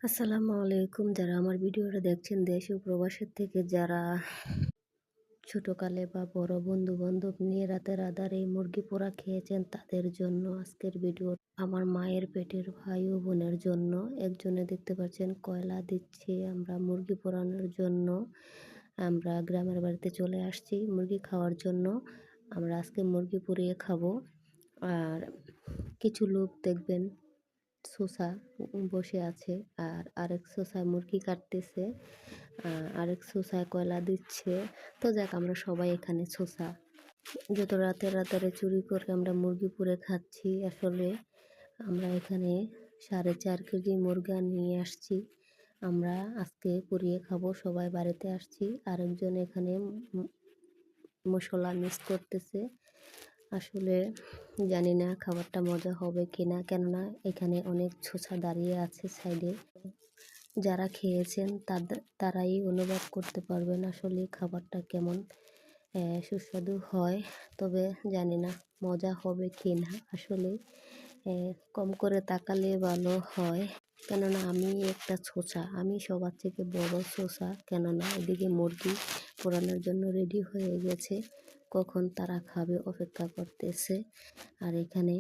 আসসালামু আলাইকুম। যারা আমার ভিডিওটা দেখছেন দেশ ও প্রবাসের থেকে, যারা ছোটকালে বা বড় বন্ধু-বান্ধব নিয়ে রাতের আঁধারে মুরগি পোড়া খেয়েছেন, তাদের জন্য আজকের ভিডিও। আমার মায়ের পেটের ভাই ও বোনের জন্য। একজনে দেখতে পাচ্ছেন কয়লা দিচ্ছে। আমরা মুরগি পোড়ানোর জন্য আমরা গ্রামের বাড়িতে চলে আসছি মুরগি খাওয়ার জন্য। আমরা আজকে মুরগি পুড়িয়ে খাবো। আর কিছু লোক দেখবেন সোসা বসে আছে, আর আরেক সোসায় মুরগি কাটতেছে, আরেক সোসায় কয়লা দিচ্ছে। তো যাক, আমরা সবাই এখানে সোসা যত রাতের রাতারে চুরি করে আমরা মুরগি পুড়ে খাচ্ছি। আসলে আমরা এখানে 4.5 কেজি মুরগা নিয়ে আসছি। আমরা আজকে পুড়িয়ে খাবো, সবাই বাড়িতে আসছি। আরেকজন এখানে মশলা মিক্স করতেছে। আসলে জানি না খাবারটা মজা হবে কিনা, কেননা এখানে অনেক ছোছা দাঁড়িয়ে আছে সাইডে। যারা খেয়েছেন তারাই অনুভব করতে পারবেন আসলে খাবারটা কেমন সুস্বাদু হয়। তবে জানি না মজা হবে কি না। আসলে কম করে তাকালে ভালো হয়, কেননা আমি একটা ছোচা, আমি সবার থেকে বড় ছোচা। কেননা এদিকে মুরগি পোড়ানোর জন্য রেডি হয়ে গেছে, কখন তারা খাবে অপেক্ষা করতেছে। আর এখানে